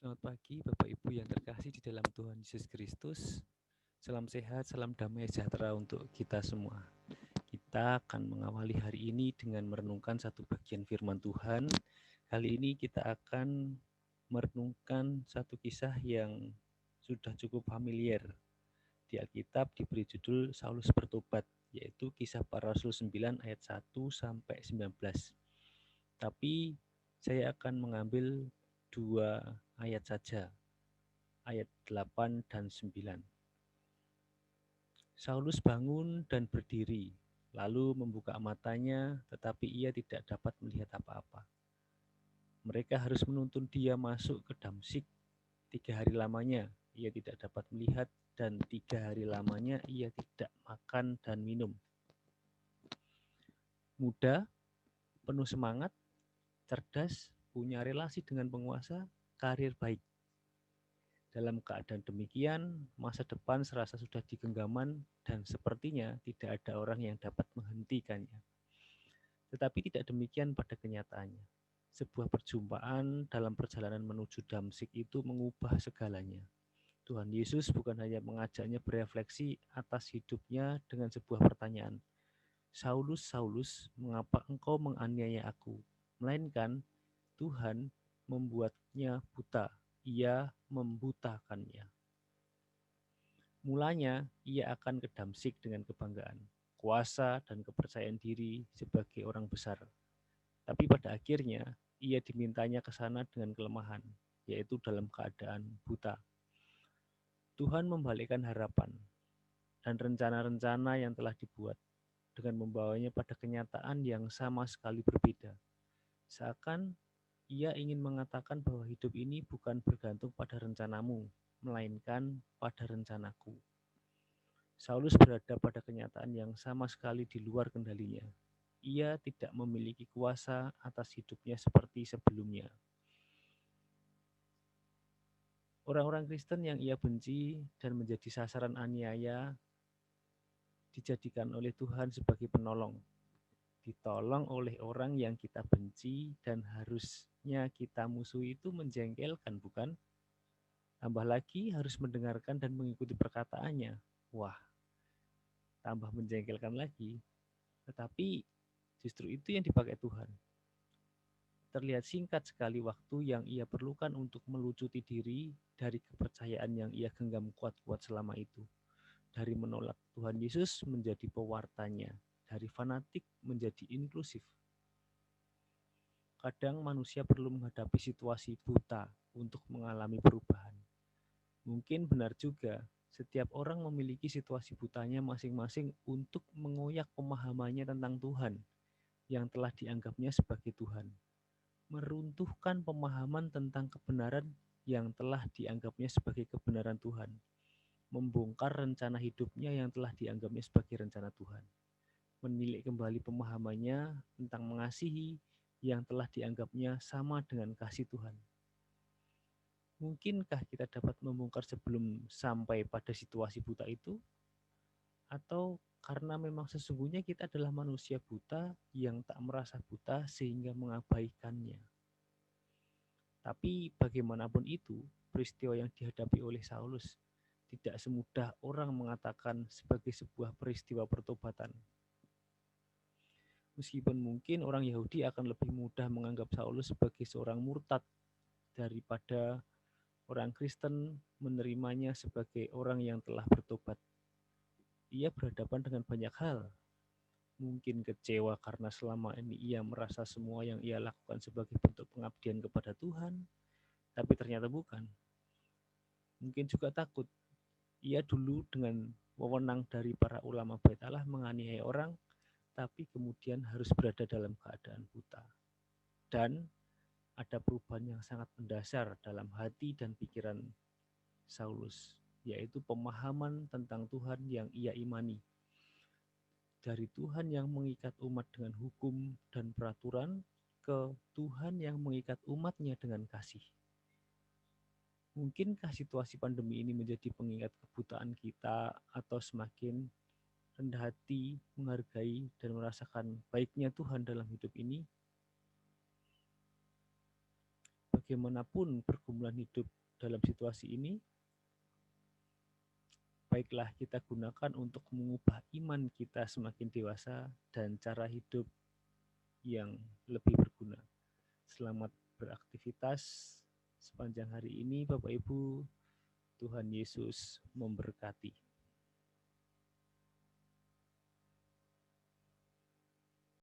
Selamat pagi, Bapak Ibu yang terkasih di dalam Tuhan Yesus Kristus. Salam sehat, salam damai sejahtera untuk kita semua. Kita akan mengawali hari ini dengan merenungkan satu bagian firman Tuhan. Kali ini kita akan merenungkan satu kisah yang sudah cukup familiar. Di Alkitab diberi judul Saulus bertobat, yaitu Kisah Para Rasul 9 ayat 1 sampai 19. Tapi saya akan mengambil dua ayat saja, ayat 8 dan 9. Saulus bangun dan berdiri, lalu membuka matanya, tetapi ia tidak dapat melihat apa-apa. Mereka harus menuntun dia masuk ke Damsyik. 3 hari lamanya ia tidak dapat melihat, dan 3 hari lamanya ia tidak makan dan minum. Muda, penuh semangat, cerdas, punya relasi dengan penguasa, karir baik. Dalam keadaan demikian, masa depan serasa sudah di genggaman dan sepertinya tidak ada orang yang dapat menghentikannya. Tetapi tidak demikian pada kenyataannya. Sebuah perjumpaan dalam perjalanan menuju Damsyik itu mengubah segalanya. Tuhan Yesus bukan hanya mengajaknya berefleksi atas hidupnya dengan sebuah pertanyaan, Saulus, Saulus, mengapa engkau menganiaya aku? Melainkan Tuhan membuatnya buta, ia membutakannya. Mulanya, ia akan ke Damsyik dengan kebanggaan, kuasa, dan kepercayaan diri sebagai orang besar. Tapi pada akhirnya, ia dimintanya ke sana dengan kelemahan, yaitu dalam keadaan buta. Tuhan membalikkan harapan dan rencana-rencana yang telah dibuat dengan membawanya pada kenyataan yang sama sekali berbeda. Seakan ia ingin mengatakan bahwa hidup ini bukan bergantung pada rencanamu, melainkan pada rencanaku. Saulus berada pada kenyataan yang sama sekali di luar kendalinya. Ia tidak memiliki kuasa atas hidupnya seperti sebelumnya. Orang-orang Kristen yang ia benci dan menjadi sasaran aniaya dijadikan oleh Tuhan sebagai penolong. Ditolong oleh orang yang kita benci dan harusnya kita musuhi itu menjengkelkan, bukan? Tambah lagi harus mendengarkan dan mengikuti perkataannya. Wah, tambah menjengkelkan lagi. Tetapi justru itu yang dipakai Tuhan. Terlihat singkat sekali waktu yang ia perlukan untuk melucuti diri dari kepercayaan yang ia genggam kuat-kuat selama itu. Dari menolak Tuhan Yesus menjadi pewartanya, dari fanatik menjadi inklusif. Kadang manusia perlu menghadapi situasi buta untuk mengalami perubahan. Mungkin benar juga, setiap orang memiliki situasi butanya masing-masing untuk mengoyak pemahamannya tentang Tuhan yang telah dianggapnya sebagai Tuhan, meruntuhkan pemahaman tentang kebenaran yang telah dianggapnya sebagai kebenaran Tuhan, membongkar rencana hidupnya yang telah dianggapnya sebagai rencana Tuhan, menilik kembali pemahamannya tentang mengasihi yang telah dianggapnya sama dengan kasih Tuhan. Mungkinkah kita dapat membongkar sebelum sampai pada situasi buta itu? Atau karena memang sesungguhnya kita adalah manusia buta yang tak merasa buta sehingga mengabaikannya. Tapi bagaimanapun itu, peristiwa yang dihadapi oleh Saulus tidak semudah orang mengatakan sebagai sebuah peristiwa pertobatan. Meskipun mungkin orang Yahudi akan lebih mudah menganggap Saulus sebagai seorang murtad daripada orang Kristen menerimanya sebagai orang yang telah bertobat. Ia berhadapan dengan banyak hal. Mungkin kecewa karena selama ini ia merasa semua yang ia lakukan sebagai bentuk pengabdian kepada Tuhan, tapi ternyata bukan. Mungkin juga takut. Ia dulu dengan wewenang dari para ulama Bait Allah menganiaya orang, tapi kemudian harus berada dalam keadaan buta. Dan ada perubahan yang sangat mendasar dalam hati dan pikiran Saulus, yaitu pemahaman tentang Tuhan yang ia imani. Dari Tuhan yang mengikat umat dengan hukum dan peraturan ke Tuhan yang mengikat umatnya dengan kasih. Mungkinkah situasi pandemi ini menjadi pengingat kebutaan kita atau semakin rendah hati, menghargai, dan merasakan baiknya Tuhan dalam hidup ini? bagaimanapun pergumulan hidup dalam situasi ini, baiklah kita gunakan untuk mengubah iman kita semakin dewasa dan cara hidup yang lebih berguna. Selamat beraktivitas sepanjang hari ini, Bapak Ibu. Tuhan Yesus memberkati.